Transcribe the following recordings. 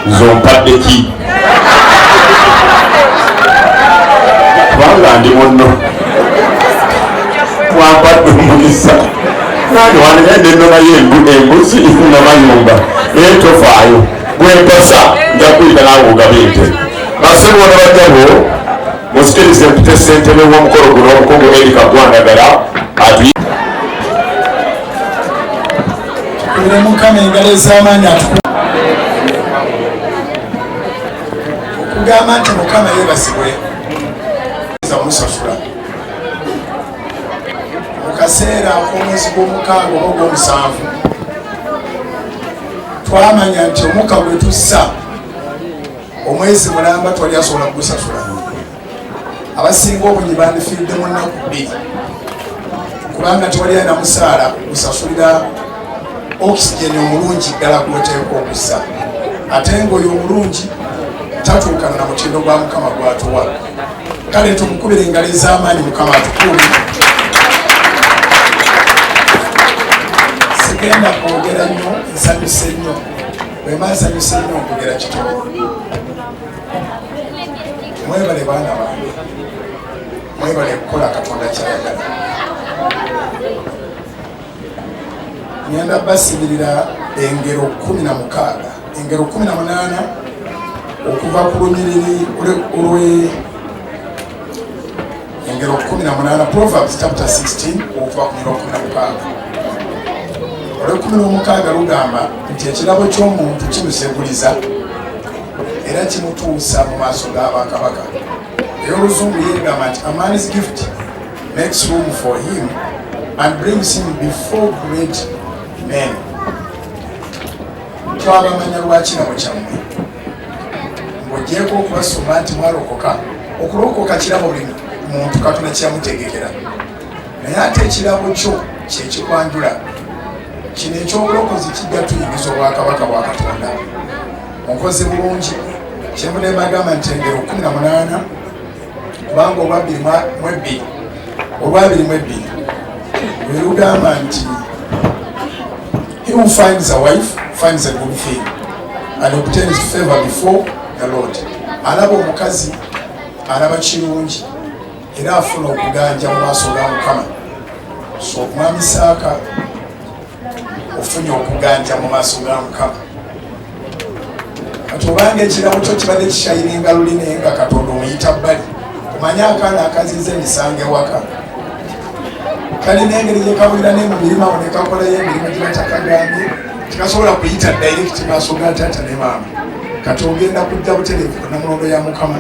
zompadde ki kubanga ndi munno wampadde omukisa nani wanegende nno naye embuzi namayumba naye tofaayo gwemposa nja kuyita naawe ogabente basebona bajjabo musikirize mpite ssentebe w'omukolo guno omukungu Erika Gwandagala ati Mukama engalo ez'amaanyi okugamba nti Mukama yeebazibwe za musasula mu kaseera ak'omwezi gw'omukaaga oba ogw'omusanvu twamanya nti omukka gwe tussa omwezi mulamba twali asobola kugusasula abasinga obungi bandifiiridde mu nnaku 2 kubanga tewali alina musaala gusasulira oxygen omulungi ddala gwoteeka okussa ate ng'oyo omulungi tatuukana na mutindo gwa Mukama gwatuwa. Kale tumukubire engalo ez'amaanyi Mukama atukuume. Sigenda kwogera nnyo, nsanyuse nnyo. Bwe mba nsanyuse nnyo nkwogera kitono. Mwebale baana bange, mwebale kukola Katonda kyayagala. Ngenda basibirira engero 16, engero 18 okuva ku lunyiriri engero 18, Proverbs chapter 16 okuva ku ngero 16. 16 lugamba nti ekirabo ky'omuntu kimuseguliza era kimutuusa mu maaso g'abakabaka. Ey'oluzungu yeegamba nti a man's gift makes room for him and brings him before great men. Twabamanya lwakirabo kyammwe ng'ogyeko okubasoma nti mwalokoka. Okulokoka kirabo buli muntu Katonda kyamutegekera, naye ate ekirabo kyo kyekikwanjula. Kino ekyobulokozi kijja tuyingiza obwakabaka bwa Katonda. Onkoze bulungi kyemudde bagamba nti engero 18 kubanga olwabiri lwe lugamba nti he who finds a wife finds a good thing and obtains favor before the Lord. Alaba omukazi alaba kirungi era afuna okuganja mu maaso ga Mukama. So Mwami Isaaka ofunye okuganja mu maaso ga Mukama. Kati obanga ekirabo kyo kibadde kishayinga luline nga Katonda omuyita bbali, omanye akaana akazize emisango ewaka. Kali n'engeri gye kabulira ne mu mirimu awo ne kakolayo emirimu gye batakagambye tikasobola kuyita direct maaso ga taata ne maama. Kati ogenda kujja butereevu na mulondo ya Mukama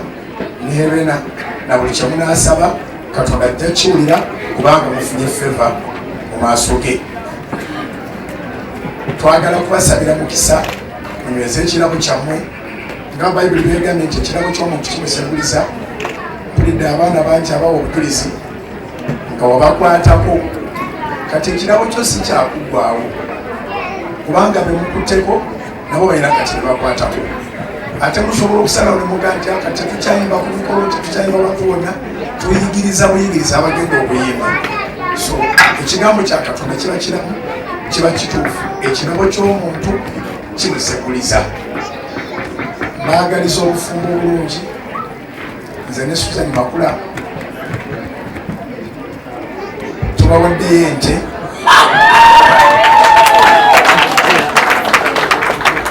ne Helena na buli kye munaasaba Katonda ajja kiwulira kubanga mufunye favor mu maaso ge. Twagala kubasabira mukisa munyweze ekirabo kyammwe nga Bayibuli bwegambye nti ekirabo ky'omuntu kimuseguliza. Mpulidde abaana bangi abawa obujulizi nga wabakwatako. Kati ekirabo kyo si kyakuggwaawo kubanga be mukutteko nabo balina kati ne bakwatako. Ate musobola okusalawo ne mugaa nti kati tetukyayimba ku mikolo, tetukyayimba bantu bonna, tuyigiriza buyigiriza abagenda okuyimba. So ekigambo kya Katonda kiba kiramu, kiba kituufu. Ekirabo ky'omuntu kimuseguliza. Mbaagaliza obufumbo obulungi. Nze ne Susan Makula tubawaddeyo ente,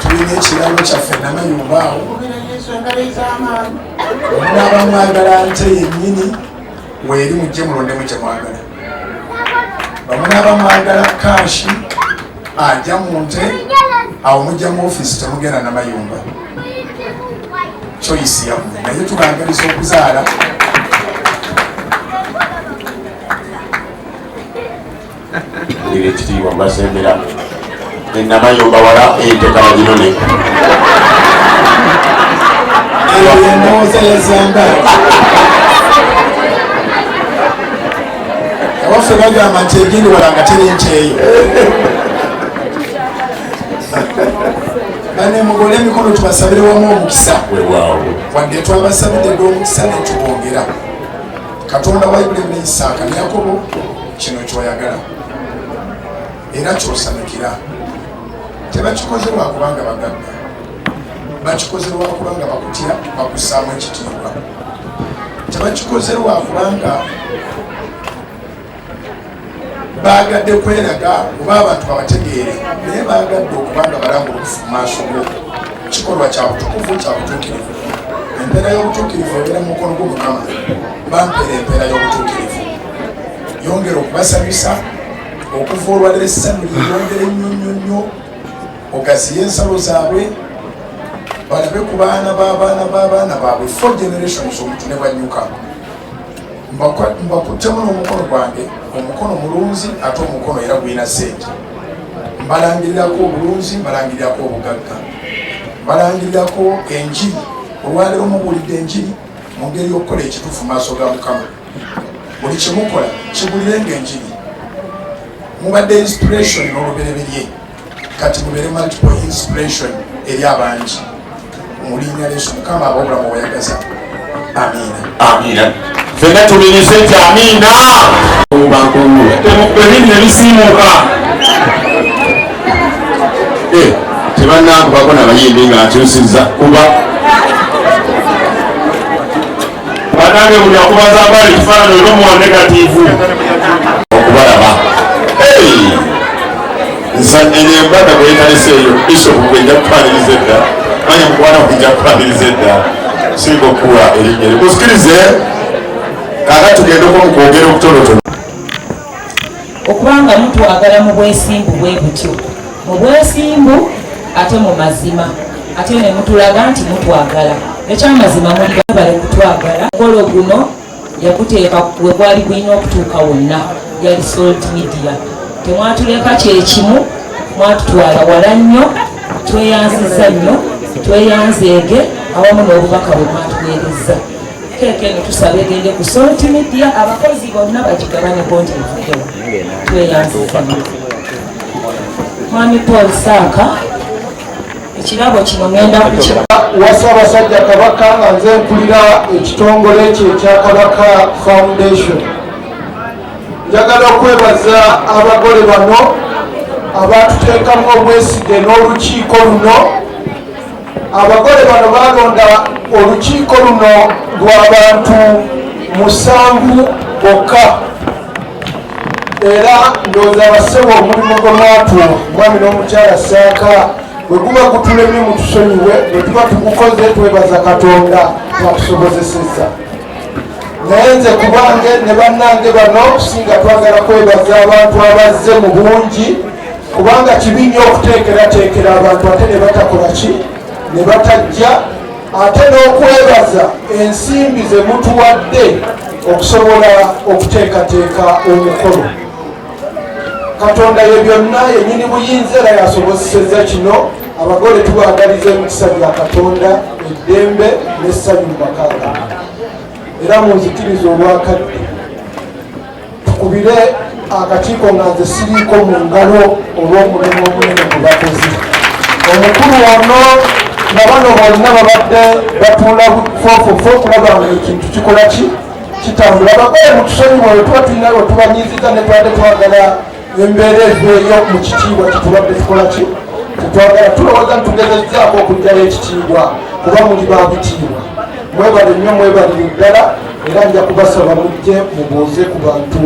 tulina ekirabo kyaffe Namayumba awo. Omunaaba mwagala nte yennyini weeri mujje mulondemu kye mwagala. Omunaaba mwagala kaashi ajja mu nte awo mujja mu ofiisi temugenda Namayumba. Choice yammwe, naye tubaagaliza okuzaala. ngire ekitiibwa mbasembera Namayumba wala ente kabaginone. Eyo endowooza yazamba. Abaffe bagamba nti egindi wala nga teri nkyeyo. Bane mugole emikono tubasabire wamu omukisa. Wadde twabasabidde dde omukisa ne tubongera. Katonda wa Ibulayimu ne Isaaka ne Yakobo kino ky'oyagala era ky'osanyukira. Tebakikoze lwakubanga bagagga, bakikoze lwakubanga bakutya bakussaamu ekitiibwa. Tebakikoze lwakubanga baagadde kweraga oba abantu babategeere, naye baagadde okubanga balambulukufu mu maaso go. Kikolwa kya butukuvu, kya butuukirivu. Empeera y'obutuukirivu ebeera mu mukono gw'Omukama. Bampeera empeera y'obutuukirivu. Yongera okubasanyusa, okuva olwaliro essanyu lyongere nnyo, ogaziye ensalo zaabwe, balabe ku baana b'abaana baabwe 4 generations omuntu ne bwannyuka. Mbakuttemu n'omukono gwange, omukono mulunzi ate omukono era gwina ssente. Mbalangirirako obulunzi, mbalangirirako obugagga, mbalangirirako enjiri. Olwaleero mubuulidde enjiri mu ngeri y'okukola ekituufu mu maaso ga Mukama. Buli kyemukola kibulirenga enjiri. Mubadde inspiration n'olubereberye, kati mubeere multiple inspiration eri abangi. Mu linnya lya Yesu Mukama ab'obulamu bweyagaza. Amiina. Amiina. Fenna tubirize nti amiina. Ebintu ebisiimuka. Tebannange n'abayimbi nga nkyusizza kuba banange buli akubaza abali ekifaananyi olwomuwa negatiivu okubalaba. Embada bweyetalese eyo bishopu bwejja kutwaliriza edda, manya mukwana bwejja kutwaliriza edda, singa okuwa erinnya eryo. Musikirize kaaka tugendeko mu kwogera okutonotono. Okubanga mutwagala mu bwesimbu bwe butyo, mu bwesimbu ate mu mazima, ate ne mutulaga nti mutwagala. Ekyamazima muli bale kutwagala. Omukolo guno yakuteeka we gwali gulina okutuuka wonna, yali Salt Media. Temwatuleka kyekimu, mwatutwala wala nnyo, tweyanziza nnyo, tweyanzeege awamu n'obubaka bwe mwatuweereza. Keeke eno tusaba egende ku Salt Media, abakozi bonna bagigabane konti evuddewo. Tweyanziza nnyo. Mwami Paul Saaka, ekirabo kino ngenda kukira Wassaabasajja Kabaka nga nze mpulira ekitongole ekyo ekya Kabaka Foundation. Njagala okwebaza abagole bano abatuteekamu obwesige n'olukiiko luno. Abagole bano balonda olukiiko luno lw'abantu 7 bokka, era ndowooza abassebo omulimu gwe mwatuwa mwami n'omukyala Saaka bwe guba gutulemye mutusonyiwe, bwe tuba tugukoze twebaza Katonda twatusobozesezza. Naye nze kubange ne bannange bano singa twagala kwebaza abantu abazze mu bungi, kubanga kibi nnyo okuteekerateekera abantu ate ne batakola ki, ne batajja, ate n'okwebaza ensimbi ze mutuwadde okusobola okuteekateeka omukolo. Katonda ye byonna yennyini buyinza era yasobozesezza kino. Abagole tubaagaliza emikisa bya Katonda, eddembe n'essanyu mu bakaaga. Era munzikiriza olwakadde tukubire akakiiko nga nze siriiko mu ngalo olw'omulimu omunene gwe bakoze. Omukulu wano na bano bonna babadde batuula fofofo okulaba nga ekintu kikola kitambula. Abagole mutusonyiwa bwe tuba tulina lwe tubanyiiziza ne tubadde twagala embeera eveeyo mu kitiibwa kitubadde tukola tetwagala, tulowooza ntugezezzaako okuggyayo ekitiibwa kuba muli ba bitiibwa. Mwebale nnyo, mwebalire ddala, era nja kubasaba mujje mubuuze ku bantu.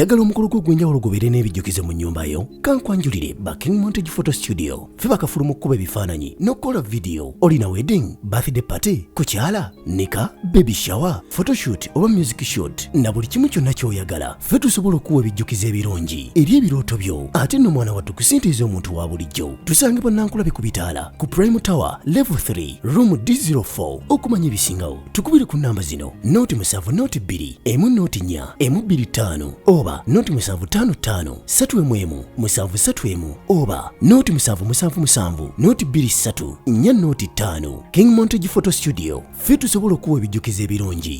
oyagala omukolo gw'ogwenjawulo gubeere n'ebijjukizo mu nnyumba yo kankwanjulire ba King Montage Photo Studio fe bakafulu mu kkuba ebifaananyi n'okukola vidiyo olina wedding birthday party kukyala nika baby shower photoshoot oba music shoot na buli kimu kyonna ky'oyagala fe tusobola okuwa ebijjukizo ebirungi eri ebirooto byo ate nno mwana wattu kusintiiza omuntu wa bulijjo tusange bannankulabe ku bitaala ku Prime Tower level 3 room D04 okumanya ebisingawo tukubire ku namba zino noti 7 noti 2 emu noti 4 emu 25 oba noti 755 3 731 oba noti 777 noti 23 4 noti 5 King Montage Photo Studio fe tusobola okuwa ebijjukizo ebirungi